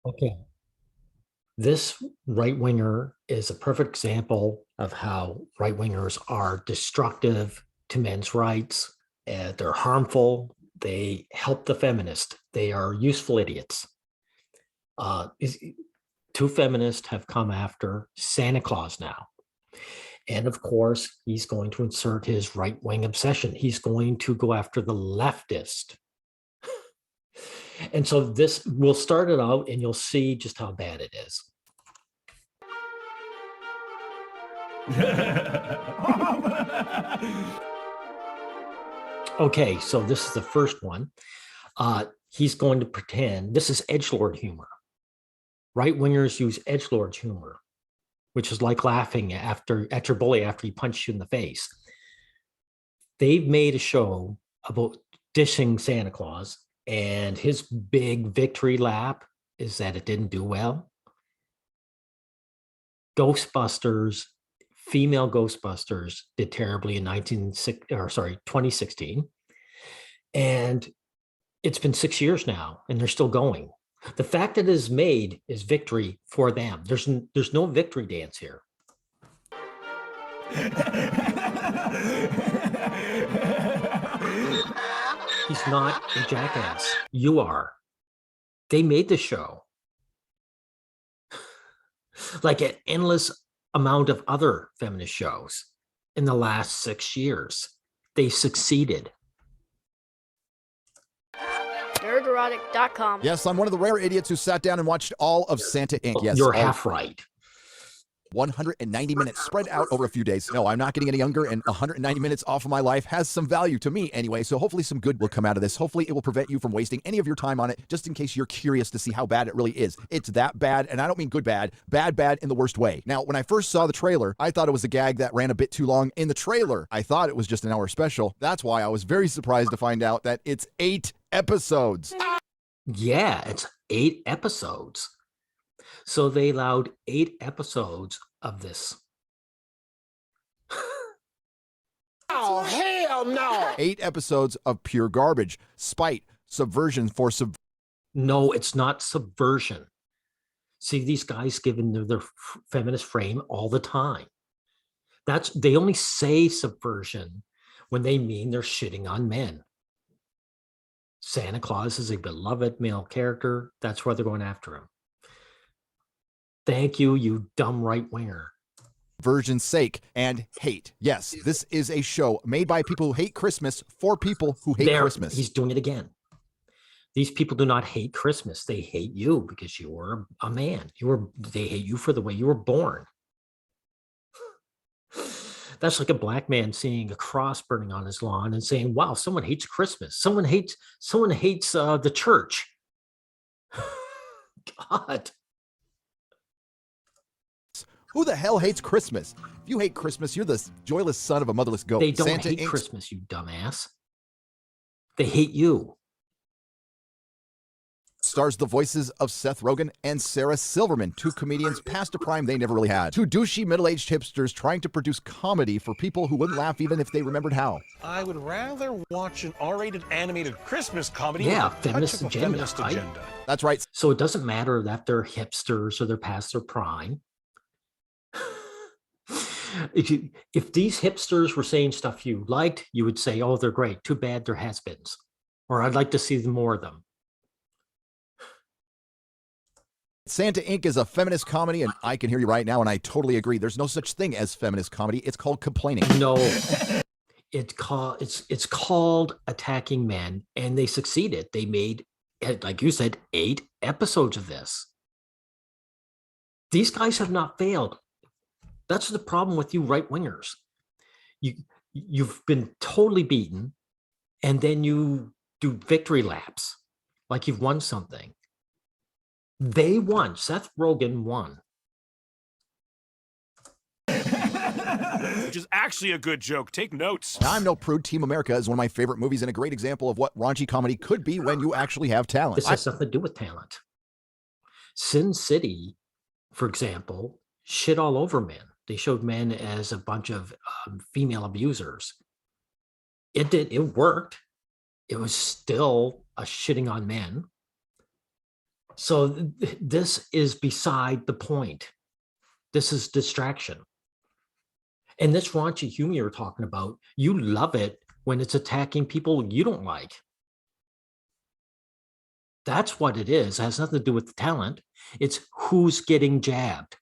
Okay. This right winger is a perfect example of how right wingers are destructive to men's rights. They're harmful. They help the feminist. They are useful idiots. Uh, Two feminists have come after Santa Claus now. And of course, he's going to insert his right wing obsession. He's going to go after the leftist. And so this will start it out, and you'll see just how bad it is. Okay, so this is the first one. He's going to pretend this is edgelord humor. Right wingers use edgelord humor, which is like laughing at your bully after he punched you in the face. They've made a show about dishing Santa Claus, and his big victory lap is that it didn't do well. Ghostbusters, female Ghostbusters did terribly in 2016. And it's been 6 years now, and they're still going. The fact that it is made is victory for them. There's no victory dance here. He's not a jackass. You are. They made the show. Like an endless amount of other feminist shows in the last 6 years. They succeeded. Nerderotic.com. Yes, I'm one of the rare idiots who sat down and watched all of Santa Inc. Yes, You're half right. 190 minutes spread out over a few days. No, I'm not getting any younger, and 190 minutes off of my life has some value to me anyway, so hopefully some good will come out of this. Hopefully it will prevent you from wasting any of your time on it, just in case you're curious to see how bad it really is. It's that bad, and I don't mean good bad, bad in the worst way. Now, when I first saw the trailer, I thought it was a gag that ran a bit too long. In the trailer, I thought it was just an hour special. That's why I was very surprised to find out that it's 8 episodes. Yeah, it's 8 episodes. So they allowed 8 episodes of this. Oh, hell no! 8 episodes of pure garbage, spite, subversion for No, it's not subversion. See, these guys give into their feminist frame all the time. They only say subversion when they mean they're shitting on men. Santa Claus is a beloved male character. That's why they're going after him. Thank you, you dumb right winger. Version's sake and hate. Yes, this is a show made by people who hate Christmas for people who hate Christmas. He's doing it again. These people do not hate Christmas. They hate you because you were a man. They hate you for the way you were born. That's like a black man seeing a cross burning on his lawn and saying, wow, someone hates Christmas. Someone hates the church. God. Who the hell hates Christmas? If you hate Christmas, you're the joyless son of a motherless goat. They don't hate Christmas, you dumbass. They hate you. Stars the voices of Seth Rogen and Sarah Silverman, 2 comedians past a prime they never really had. 2 douchey middle-aged hipsters trying to produce comedy for people who wouldn't laugh even if they remembered how. I would rather watch an R-rated animated Christmas comedy with a feminist agenda. That's right. So it doesn't matter that they're hipsters or they're past their prime. If these hipsters were saying stuff you liked, you would say, oh, they're great. Too bad they're has-beens. Or I'd like to see more of them. Santa Inc. is a feminist comedy, and I can hear you right now, and I totally agree. There's no such thing as feminist comedy. It's called complaining. No. It's called attacking men, and they succeeded. They made, like you said, 8 episodes of this. These guys have not failed. That's the problem with you right-wingers. You've been totally beaten, and then you do victory laps, like you've won something. They won. Seth Rogen won. Which is actually a good joke. Take notes. Now, I'm no prude. Team America is one of my favorite movies and a great example of what raunchy comedy could be when you actually have talent. This has nothing to do with talent. Sin City, for example, shit all over men. They showed men as a bunch of female abusers. It worked. It was still a shitting on men. So this is beside the point. This is distraction. And this raunchy humor you're talking about, you love it when it's attacking people you don't like. That's what it is. It has nothing to do with the talent. It's who's getting jabbed.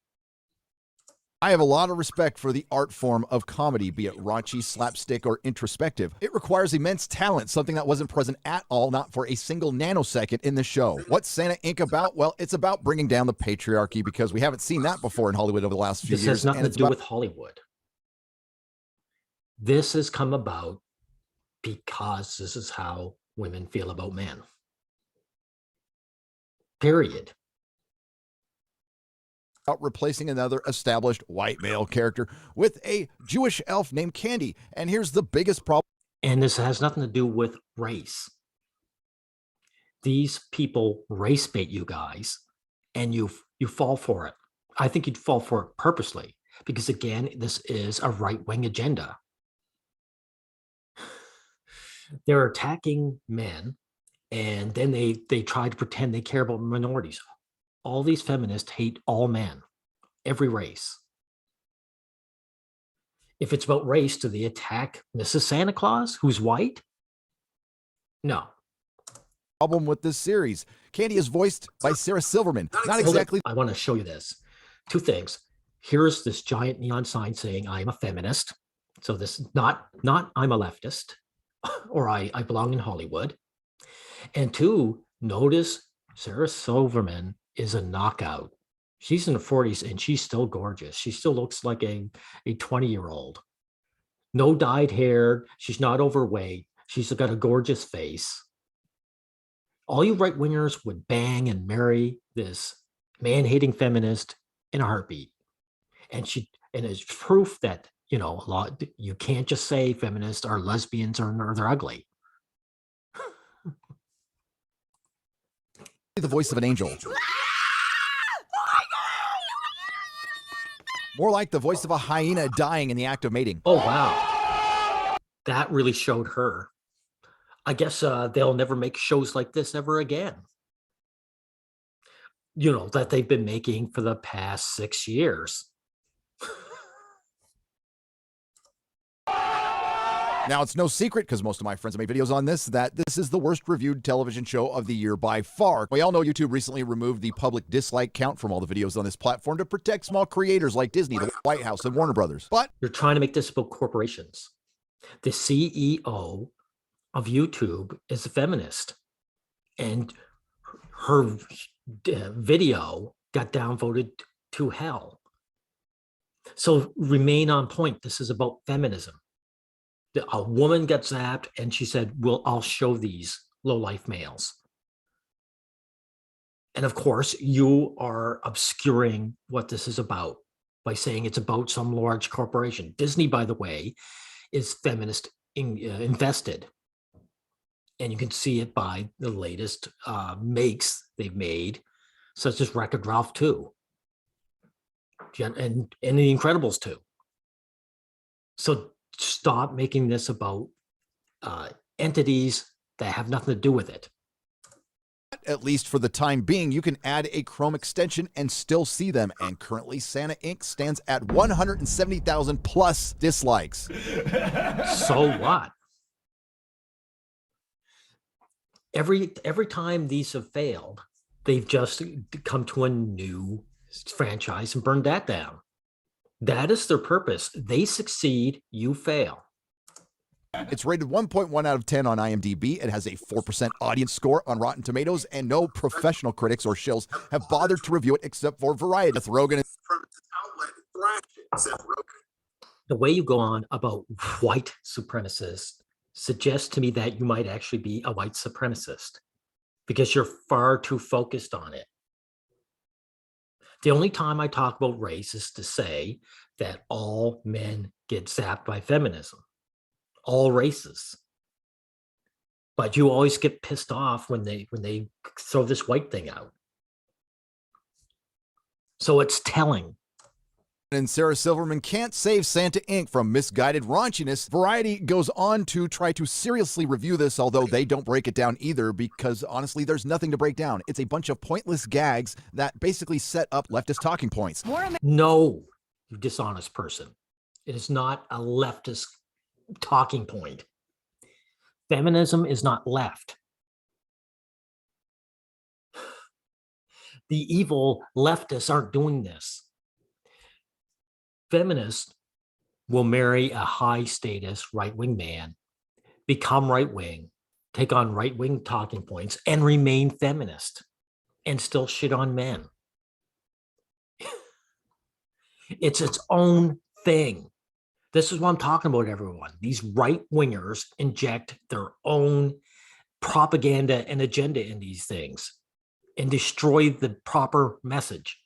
I have a lot of respect for the art form of comedy, be it raunchy, slapstick, or introspective. It requires immense talent, something that wasn't present at all, not for a single nanosecond in the show. What's Santa Inc. about? Well, it's about bringing down the patriarchy, because we haven't seen that before in Hollywood over the last few This years. has nothing to do with Hollywood. This has come about because this is how women feel about men. Period. About replacing another established white male character with a Jewish elf named Candy. And here's the biggest problem. And this has nothing to do with race. These people race bait you guys, and you fall for it. I think you'd fall for it purposely, because again, this is a right-wing agenda. They're attacking men, and then they try to pretend they care about minorities. All these feminists hate all men, every race. If it's about race, do they attack Mrs. Santa Claus, who's white? No. Problem with this series. Candy is voiced by Sarah Silverman. Not exactly. I want to show you this. Two things. Here's this giant neon sign saying I'm a feminist. So this is not I'm a leftist, or I belong in Hollywood. And two, notice Sarah Silverman is a knockout. She's in her 40s and she's still gorgeous. She still looks like a 20-year-old. No dyed hair. She's not overweight. She's got a gorgeous face. All you right-wingers would bang and marry this man-hating feminist in a heartbeat. And it's proof that, you can't just say feminists are lesbians or they're ugly. The voice of an angel. More like the voice of a hyena dying in the act of mating. Oh, wow. That really showed her. I guess they'll never make shows like this ever again. That they've been making for the past 6 years. Now, it's no secret, because most of my friends have made videos on this, that this is the worst reviewed television show of the year by far. We all know YouTube recently removed the public dislike count from all the videos on this platform to protect small creators like Disney, the White House, and Warner Brothers. But you're trying to make this about corporations. The CEO of YouTube is a feminist, and her video got downvoted to hell. So remain on point. This is about feminism. A woman got zapped and she said, well, I'll show these low-life males. And of course, you are obscuring what this is about by saying it's about some large corporation. Disney, by the way, is feminist invested. And you can see it by the latest makes they've made, such as Wreck-It Ralph 2 and The Incredibles 2. So stop making this about entities that have nothing to do with it. At least for the time being, you can add a Chrome extension and still see them. And currently, Santa Inc. stands at 170,000 plus dislikes. So what? Every time these have failed, they've just come to a new franchise and burned that down. That is their purpose. They succeed, you fail. It's rated 1.1 out of 10 on IMDb. It has a 4% audience score on Rotten Tomatoes, and no professional critics or shills have bothered to review it except for Variety. Seth Rogen. The way you go on about white supremacists suggests to me that you might actually be a white supremacist, because you're far too focused on it. The only time I talk about race is to say that all men get zapped by feminism, all races. But you always get pissed off when they throw this white thing out. So it's telling. And Sarah Silverman can't save Santa Inc. from misguided raunchiness. Variety goes on to try to seriously review this, although they don't break it down either, because honestly, there's nothing to break down. It's a bunch of pointless gags that basically set up leftist talking points. No, you dishonest person. It is not a leftist talking point. Feminism is not left. The evil leftists aren't doing this. Feminists will marry a high status right-wing man, become right-wing, take on right-wing talking points, and remain feminist and still shit on men. It's its own thing. This is what I'm talking about, everyone. These right-wingers inject their own propaganda and agenda in these things and destroy the proper message.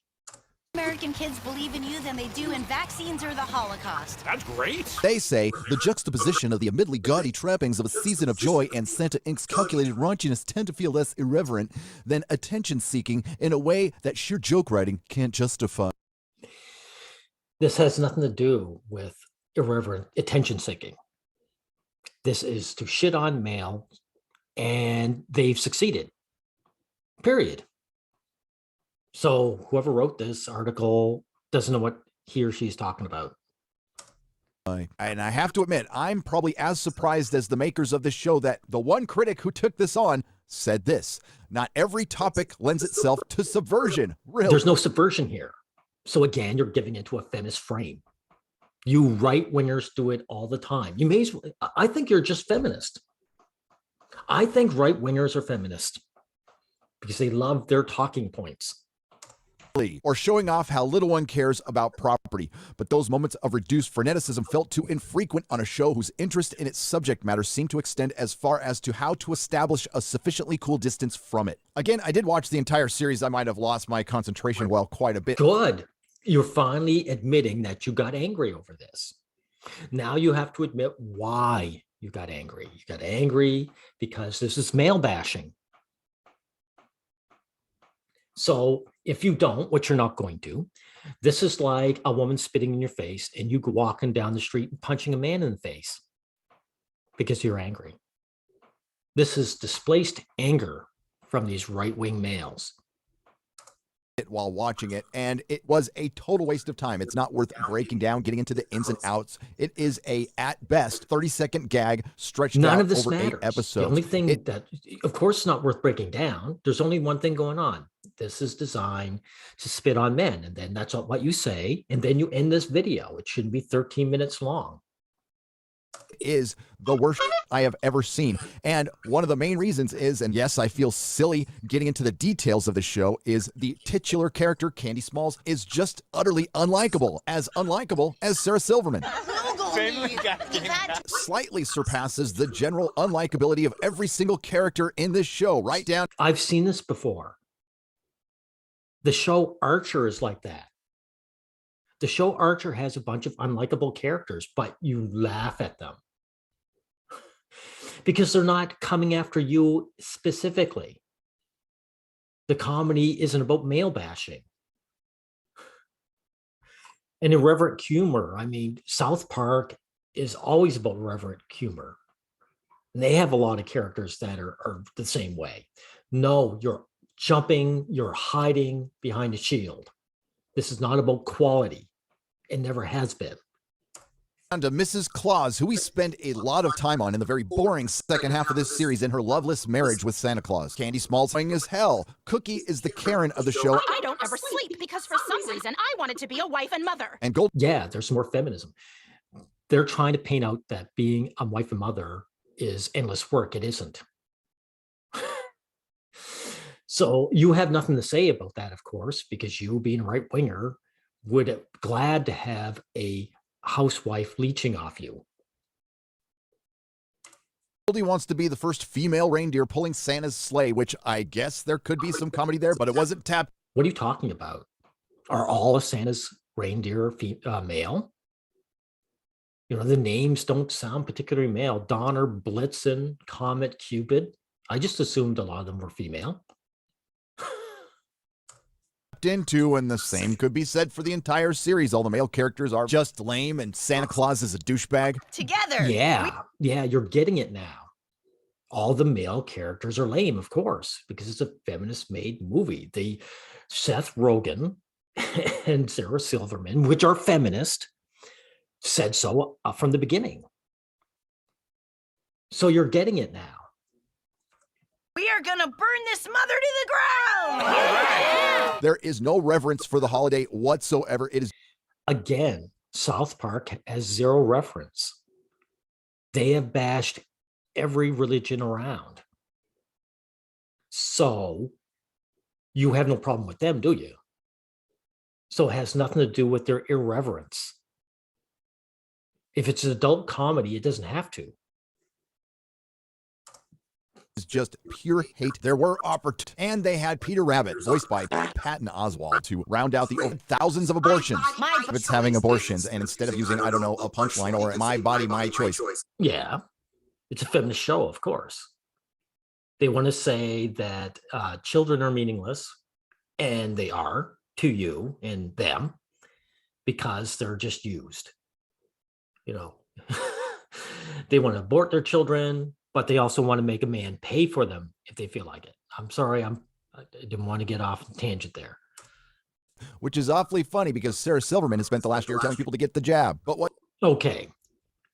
American kids believe in you than they do in vaccines or the Holocaust. That's great. They say the juxtaposition of the admittedly gaudy trappings of A Season of Joy and Santa Inc.'s calculated raunchiness tend to feel less irreverent than attention-seeking in a way that sheer joke writing can't justify. This has nothing to do with irreverent attention-seeking. This is to shit on male, and they've succeeded, period. So whoever wrote this article doesn't know what he or she's talking about. And I have to admit, I'm probably as surprised as the makers of this show that the one critic who took this on said this: not every topic lends itself to subversion. Really? There's no subversion here. So again, you're giving into a feminist frame. You right-wingers do it all the time. You may as well, I think you're just feminist. I think right-wingers are feminist because they love their talking points. Or showing off how little one cares about property. But those moments of reduced freneticism felt too infrequent on a show whose interest in its subject matter seemed to extend as far as to how to establish a sufficiently cool distance from it. Again, I did watch the entire series. I might have lost my concentration well quite a bit. Good. You're finally admitting that you got angry over this. Now you have to admit why you got angry. You got angry because this is male bashing. So if you don't, which you're not going to, this is like a woman spitting in your face and you go walking down the street and punching a man in the face because you're angry. This is displaced anger from these right-wing males. While watching it, and it was a total waste of time. It's not worth breaking down, getting into the ins and outs. It is a, at best, 30-second gag stretched None out of this over matters. 8 episodes. The only thing that, of course, it's not worth breaking down. There's only one thing going on. This is designed to spit on men, and then that's what you say, and then you end this video. It shouldn't be 13 minutes long. Is the worst I have ever seen. And one of the main reasons is, and yes, I feel silly getting into the details of the show, is the titular character, Candy Smalls, is just utterly unlikable as Sarah Silverman. Slightly surpasses the general unlikability of every single character in this show, right down. I've seen this before. The show Archer is like that. The show Archer has a bunch of unlikable characters, but you laugh at them because they're not coming after you specifically. The comedy isn't about male bashing. And irreverent humor, I mean, South Park is always about irreverent humor. And they have a lot of characters that are the same way. No, you're jumping, you're hiding behind a shield. This is not about quality. It never has been. To Mrs. Claus, who we spend a lot of time on in the very boring second half of this series in her loveless marriage with Santa Claus. Candy Smalls as hell. Cookie is the Karen of the show. I don't ever sleep because for some reason I wanted to be a wife and mother. And Gold. Yeah, there's more feminism. They're trying to paint out that being a wife and mother is endless work. It isn't. So you have nothing to say about that, of course, because you, being a right-winger, would glad to have a housewife leeching off you. Goldie wants to be the first female reindeer pulling Santa's sleigh, which I guess there could be some comedy there, but it wasn't tapped. What are you talking about? Are all of Santa's reindeer male? You know, the names don't sound particularly male. Donner, Blitzen, Comet, Cupid. I just assumed a lot of them were female. tapped into, and the same could be said for the entire series. All the male characters are just lame, and Santa Claus is a douchebag. Together. Yeah, you're getting it now. All the male characters are lame, of course, because it's a feminist-made movie. The Seth Rogen and Sarah Silverman, which are feminist, said so from the beginning. So you're getting it now. We are gonna burn this mother to the ground. All right. There is no reverence for the holiday whatsoever. It is Again, South Park has zero reference. They have bashed every religion around. So you have no problem with them, do you? So it has nothing to do with their irreverence. If it's an adult comedy, it doesn't have to. is just pure hate. There were opportunities, and they had Peter Rabbit, voiced by Patton Oswalt, to round out the over thousands of abortions. It's having abortions, and instead of using, I don't know, a punchline or my body, my choice. Yeah, it's a feminist show, of course. They want to say that children are meaningless, and they are to you and them because they're just used. You know, they want to abort their children, but they also want to make a man pay for them if they feel like it. I'm sorry, I didn't want to get off the tangent there. Which is awfully funny because Sarah Silverman has spent the last year telling people to get the jab. But what? Okay,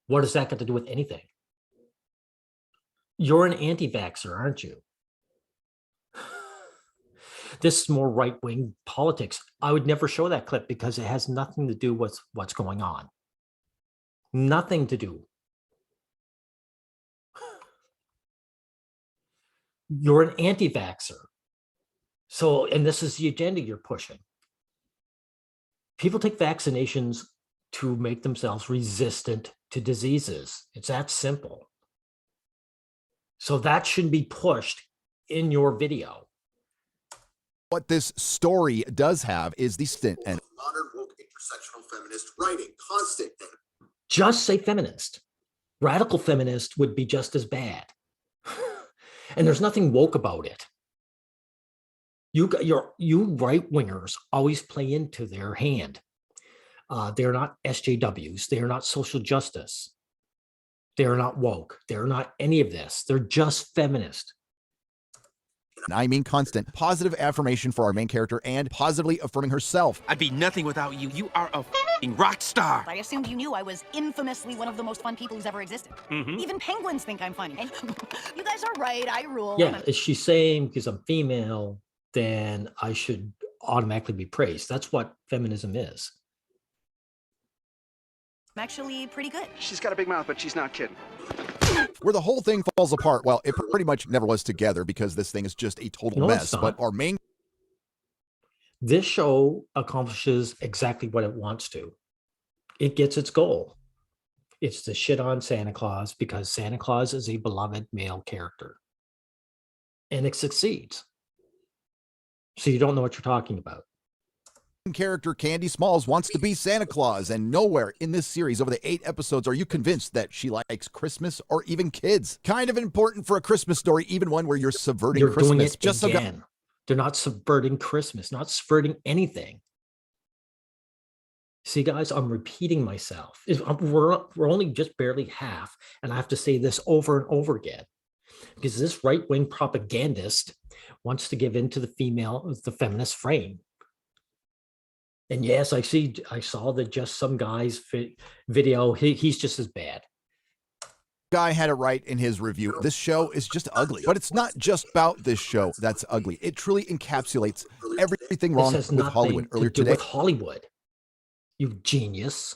what does that got to do with anything? You're an anti-vaxxer, aren't you? This is more right-wing politics. I would never show that clip because it has nothing to do with what's going on. Nothing to do. You're an anti-vaxxer. So, and this is the agenda you're pushing. People take vaccinations to make themselves resistant to diseases. It's that simple. So that should be pushed in your video. What this story does have is the stint and modern woke intersectional feminist writing constant. Just say feminist. Radical feminist would be just as bad. And there's nothing woke about it. You right-wingers always play into their hand. They're not SJWs. They're not social justice. They're not woke. They're not any of this. They're just feminist. I mean constant positive affirmation for our main character and positively affirming herself. I'd be nothing without you. You are a f***ing rock star. I assumed you knew I was infamously one of the most fun people who's ever existed. Even penguins think I'm funny. You guys are right. I rule. Yeah, is she saying because I'm female, then I should automatically be praised? That's what feminism is. I'm actually pretty good. She's got a big mouth, but she's not kidding. Where the whole thing falls apart, well, it pretty much never was together because this thing is just a total No, mess. it's not. But our main This show accomplishes exactly what it wants to. It gets its goal. It's to shit on Santa Claus because Santa Claus is a beloved male character. And it succeeds. So you don't know what you're talking about. character, Candy Smalls, wants to be Santa Claus, and nowhere in this series over the 8 episodes are you convinced that she likes Christmas or even kids. Kind of important for a Christmas story, even one where you're subverting They're Christmas. doing it Just again. They're not subverting Christmas, not subverting anything. See, guys, I'm repeating myself. We're only just barely half, and I have to say this over and over again because this right-wing propagandist wants to give in to the feminist frame. And yes, I saw that just some guy's video. He's just as bad. Guy had it right in his review. This show is just ugly. But it's not just about this show that's ugly. It truly encapsulates everything wrong This has with nothing Hollywood. Earlier to do today, with Hollywood, you genius.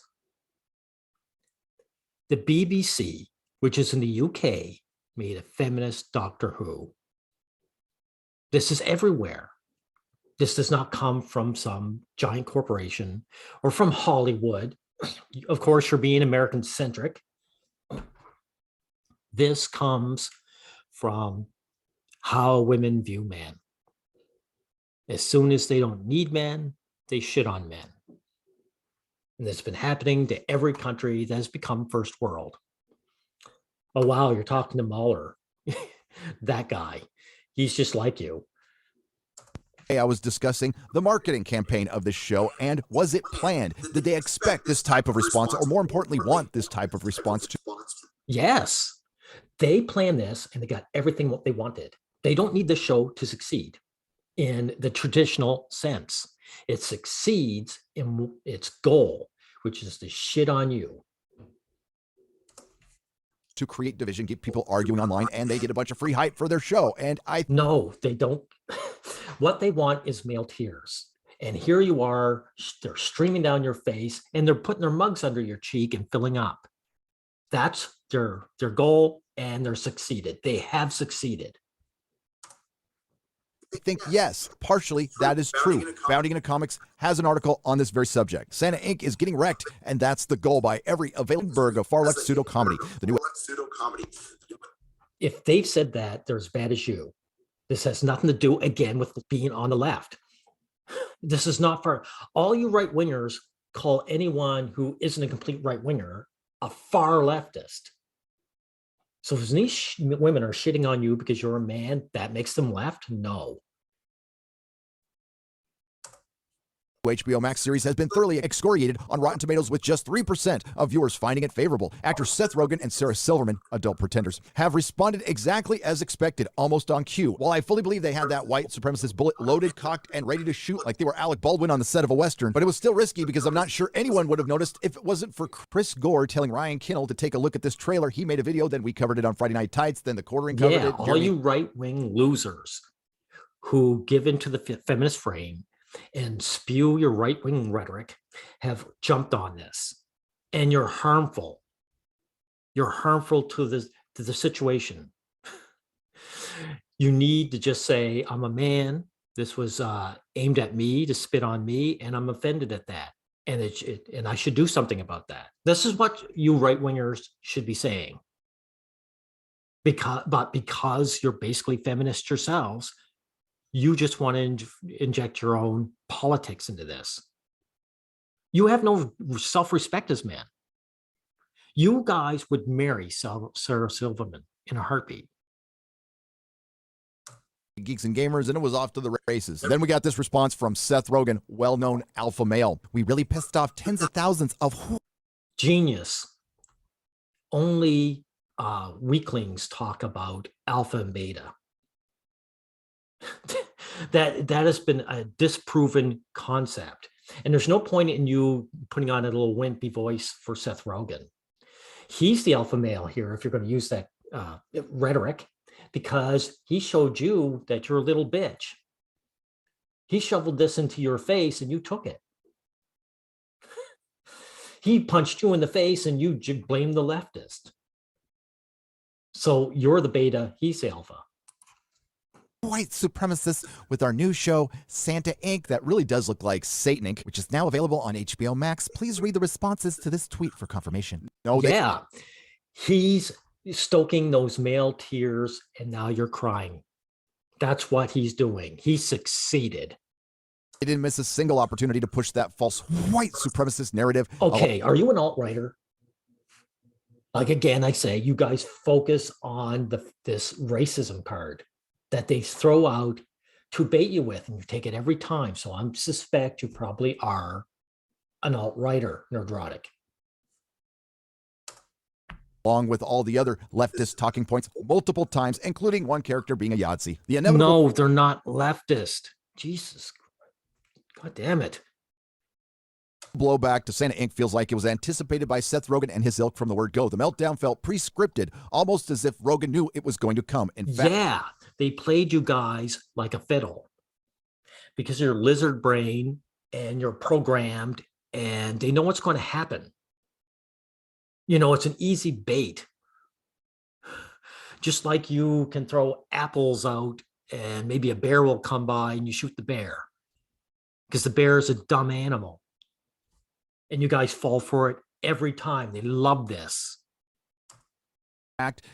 The BBC, which is in the UK, made a feminist Doctor Who. This is everywhere. This does not come from some giant corporation or from Hollywood. Of course, you're being American-centric. This comes from how women view men. As soon as they don't need men, they shit on men. And that's been happening to every country that has become first world. Oh, wow, you're talking to Mueller. That guy. He's just like you. I was discussing the marketing campaign of this show, and was it planned? Did they expect this type of response, or more importantly, want this type of response to? Yes, they planned this and they got everything what they wanted. They don't need the show to succeed in the traditional sense. It succeeds in its goal, which is to shit on you. To create division, get people arguing online, and they get a bunch of free hype for their show. And No, they don't. What they want is male tears. And here you are, they're streaming down your face and they're putting their mugs under your cheek and filling up. That's their goal, and they're succeeded. They have succeeded. I think, yes, partially that is true. Bounding into Comics has an article on this very subject. Santa Inc. is getting wrecked, and that's the goal by every available berg of far-left pseudo-comedy. The new If they've said that, they're as bad as you. This has nothing to do, again, with being on the left. This is not for all you right-wingers call anyone who isn't a complete right-winger a far leftist. So if these women are shitting on you because you're a man, that makes them left? No. HBO Max series has been thoroughly excoriated on Rotten Tomatoes, with just 3% of viewers finding it favorable. Actors Seth Rogen and Sarah Silverman, adult pretenders, have responded exactly as expected, almost on cue. While I fully believe they had that white supremacist bullet loaded, cocked, and ready to shoot like they were Alec Baldwin on the set of a Western, but it was still risky because I'm not sure anyone would have noticed if it wasn't for Chris Gore telling Ryan Kinnell to take a look at this trailer. He made a video, then we covered it on Friday Night Tights, then the Quartering covered it. All you right-wing losers who give into the feminist frame and spew your right-wing rhetoric have jumped on this, and you're harmful. You're harmful to the situation. You need to just say, I'm a man. This was aimed at me to spit on me, and I'm offended at that. And and I should do something about that. This is what you right-wingers should be saying. Because you're basically feminists yourselves, you just want to inject your own politics into this. You have no self-respect as men. You guys would marry Sarah Silverman in a heartbeat. Geeks and Gamers, and it was off to the races. Then we got this response from Seth Rogen, well-known alpha male. We really pissed off tens of thousands of genius. Only weaklings talk about alpha and beta. that has been a disproven concept, and there's no point in you putting on a little wimpy voice for Seth Rogen. He's the alpha male here, if you're going to use that rhetoric, because he showed you that you're a little bitch. He shoveled this into your face and you took it. He punched you in the face and you blamed the leftist. So you're the beta, he's the alpha. White supremacists with our new show, Santa Inc., that really does look like Satan Inc., which is now available on HBO Max. Please read the responses to this tweet for confirmation. Yeah, he's stoking those male tears, and now you're crying. That's what he's doing. He succeeded. They didn't miss a single opportunity to push that false white supremacist narrative. Okay, are you an alt-righter? Like, again, I say, you guys focus on this racism card that they throw out to bait you with, and you take it every time. So I suspect you probably are an alt-righter, neurotic. Along with all the other leftist talking points multiple times, including one character being a Yahtzee. No, they're not leftist. Jesus, God damn it. Blowback to Santa Inc. feels like it was anticipated by Seth Rogen and his ilk from the word go. The meltdown felt pre-scripted, almost as if Rogen knew it was going to come. In fact, yeah, they played you guys like a fiddle because you're lizard brain and you're programmed and they know what's going to happen. You know, it's an easy bait. Just like you can throw apples out and maybe a bear will come by and you shoot the bear because the bear is a dumb animal. And you guys fall for it every time. They love this.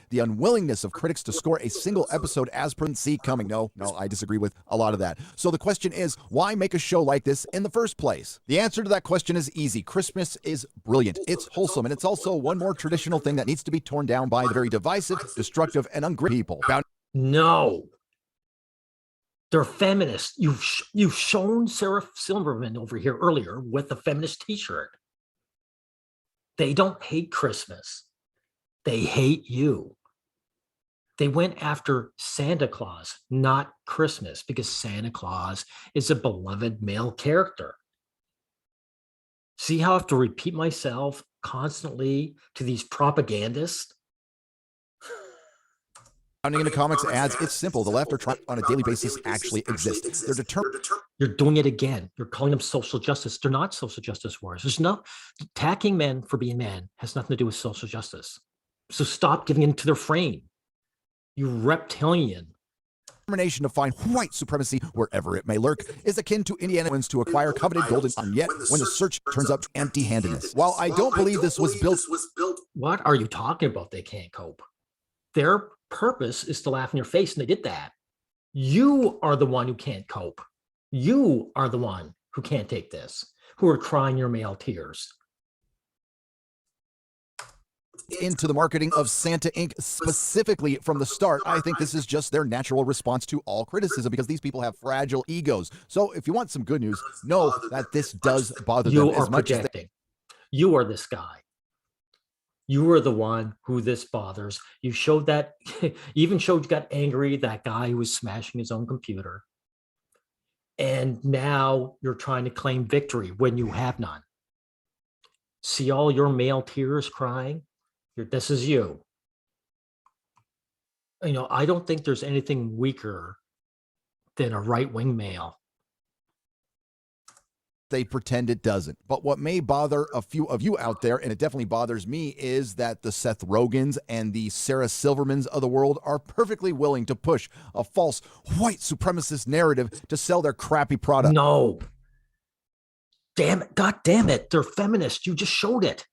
The unwillingness of critics to score a single episode as per see coming. No, I disagree with a lot of that. So the question is, why make a show like this in the first place? The answer to that question is easy. Christmas is brilliant. It's wholesome, and it's also one more traditional thing that needs to be torn down by the very divisive, destructive, and ungrateful people. No. They're feminists. You've shown Sarah Silverman over here earlier with the feminist T-shirt. They don't hate Christmas. They hate you. They went after Santa Claus, not Christmas, because Santa Claus is a beloved male character. See how I have to repeat myself constantly to these propagandists? Sounding into comics ads, it's simple. The left are trying on a daily basis actually exist. They're determined. You're doing it again. You're calling them social justice. They're not social justice wars. There's no attacking men for being men has nothing to do with social justice. So stop giving in to their frame. You reptilian. Determination to find white supremacy wherever it may lurk is akin to Indiana's to acquire coveted golden, and yet when the search turns up empty-handedness. While I don't believe this was built. What are you talking about? They can't cope. Their purpose is to laugh in your face, and they did that. You are the one who can't cope. You are the one who can't take this, who are crying your male tears. Into the marketing of Santa Inc. specifically from the start. I think this is just their natural response to all criticism because these people have fragile egos. So if you want some good news, know that this does bother them as much as they... You are this guy. You are the one who this bothers. You showed that, even showed you got angry, that guy who was smashing his own computer. And now you're trying to claim victory when you have none. See all your male tears crying? This is you. You know, I don't think there's anything weaker than a right-wing male. They pretend it doesn't. But what may bother a few of you out there, and it definitely bothers me, is that the Seth Rogans and the Sarah Silvermans of the world are perfectly willing to push a false white supremacist narrative to sell their crappy product. No. Damn it. God damn it. They're feminists. You just showed it.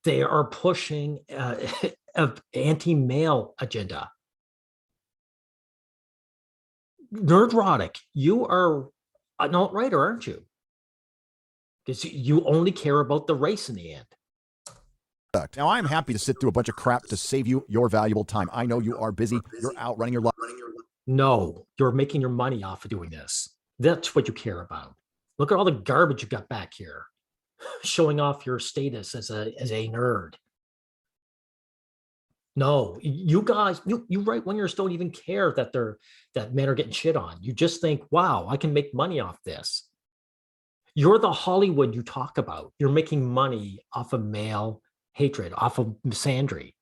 They are pushing an anti-male agenda. Nerdrotic, you are an alt-righter, aren't you? Because you only care about the race in the end. Now, I'm happy to sit through a bunch of crap to save you your valuable time. I know you are busy. You're out running your life. No, you're making your money off of doing this. That's what you care about. Look at all the garbage you got back here. Showing off your status as a nerd. No, you guys, you right-wingers don't even care that men are getting shit on. You just think, wow, I can make money off this. You're the Hollywood you talk about. You're making money off of male hatred, off of misandry.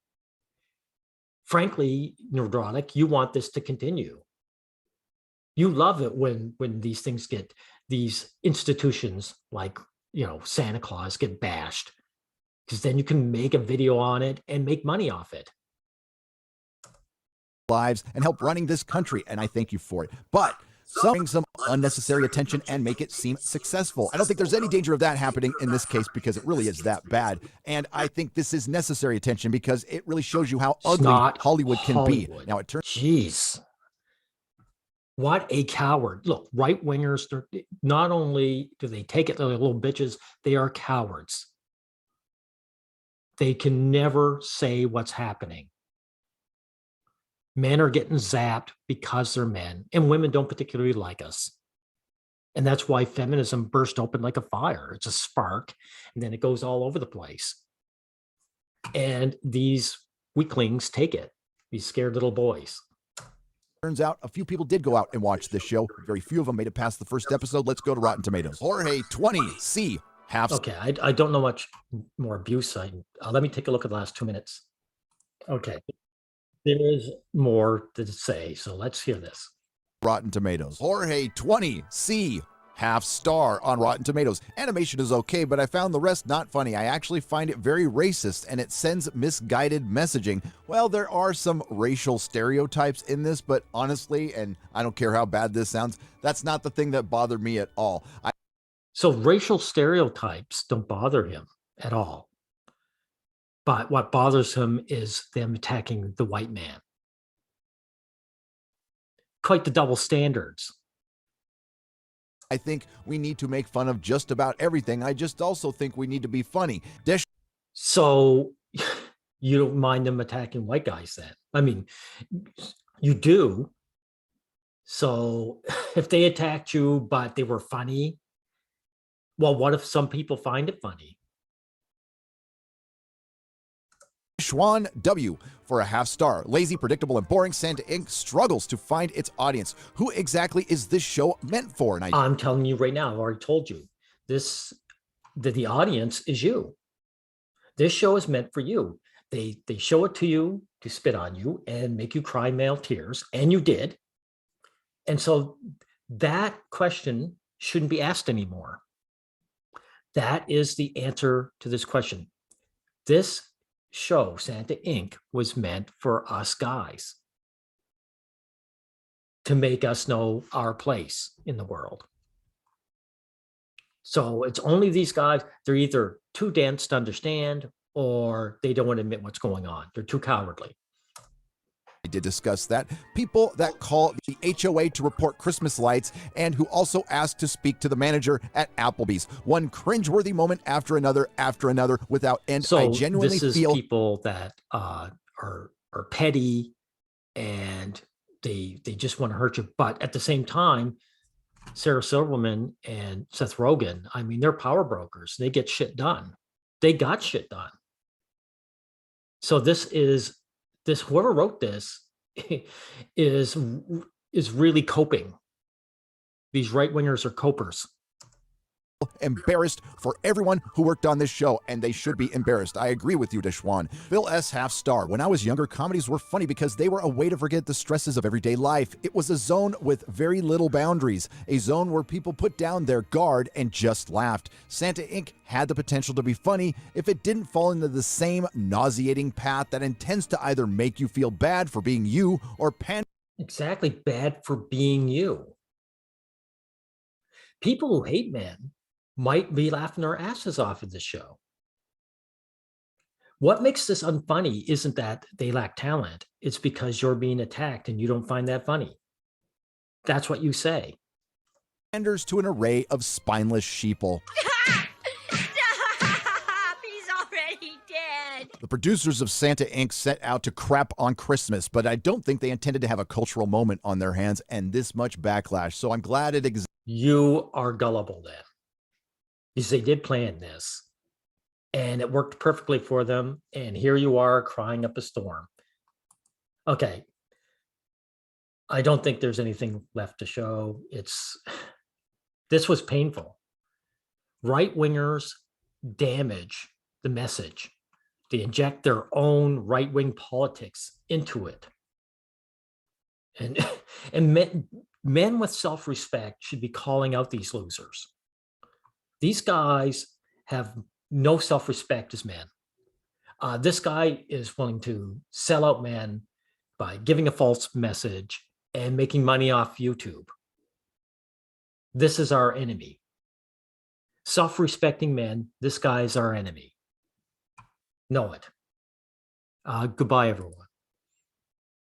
Frankly, Nerdrotic, you want this to continue. You love it when these things get, these institutions like, you know, Santa Claus get bashed, because then you can make a video on it and make money off it. Lives and help running this country, and I thank you for it. But bring some unnecessary attention and make it seem successful. I don't think there's any danger of that happening in this case because it really is that bad. And I think this is necessary attention because it really shows you how ugly Hollywood can be. Now it turns. Jeez. What a coward. Look, right-wingers, not only do they take it, they're little bitches, they are cowards. They can never say what's happening. Men are getting zapped because they're men, and women don't particularly like us. And that's why feminism burst open like a fire. It's a spark, and then it goes all over the place. And these weaklings take it, these scared little boys. Turns out a few people did go out and watch this show. Very few of them made it past the first episode. Let's go to Rotten Tomatoes. Jorge 20C half. Okay, I don't know much more abuse. Let me take a look at the last 2 minutes. Okay, there is more to say, so let's hear this. Rotten Tomatoes. Jorge 20C half star on Rotten Tomatoes. Animation is okay, but I found the rest not funny. I actually find it very racist and it sends misguided messaging. Well, there are some racial stereotypes in this, but honestly, and I don't care how bad this sounds, that's not the thing that bothered me at all. So racial stereotypes don't bother him at all. But what bothers him is them attacking the white man. Quite the double standards. I think we need to make fun of just about everything. I just also think we need to be funny. So you don't mind them attacking white guys then? I mean, you do, So if they attacked you, but they were funny, well, what if some people find it funny? Schwan W for a half star. Lazy, predictable, and boring. Santa Inc. struggles to find its audience. Who exactly is this show meant for? And I'm telling you right now, I've already told you, the audience is you. This show is meant for you. They show it to you to spit on you and make you cry male tears, and you did. And so that question shouldn't be asked anymore. That is the answer to this question. This show, Santa Inc., was meant for us guys to make us know our place in the world. So it's only these guys, they're either too dense to understand or they don't want to admit what's going on. They're too cowardly. I did discuss that. People that call the HOA to report Christmas lights and who also ask to speak to the manager at Applebee's. One cringeworthy moment after another without end. So I genuinely this is feel people that are petty and they just want to hurt you. But at the same time, Sarah Silverman and Seth Rogen, I mean, they're power brokers. They get shit done. They got shit done. So whoever wrote this is really coping. These right-wingers are copers. embarrassed for everyone who worked on this show, and they should be embarrassed. I agree with you, Deshwan. Phil S. half star. When I was younger, comedies were funny because they were a way to forget the stresses of everyday life. It was a zone with very little boundaries, a zone where people put down their guard and just laughed. Santa Inc. had the potential to be funny if it didn't fall into the same nauseating path that intends to either make you feel bad for being you or Exactly, bad for being you. People who hate men might be laughing their asses off at this show. What makes this unfunny isn't that they lack talent. It's because you're being attacked and you don't find that funny. That's what you say. Panders to an array of spineless sheeple. Stop! He's already dead. The producers of Santa Inc. set out to crap on Christmas, but I don't think they intended to have a cultural moment on their hands and this much backlash. So I'm glad it exists. You are gullible then. Because they did plan this and it worked perfectly for them. And here you are crying up a storm. Okay. I don't think there's anything left to show. This was painful. Right-wingers damage the message. They inject their own right-wing politics into it. And men with self-respect should be calling out these losers. These guys have no self-respect as men. This guy is willing to sell out men by giving a false message and making money off YouTube. This is our enemy. Self-respecting men, this guy is our enemy. Know it. Goodbye, everyone.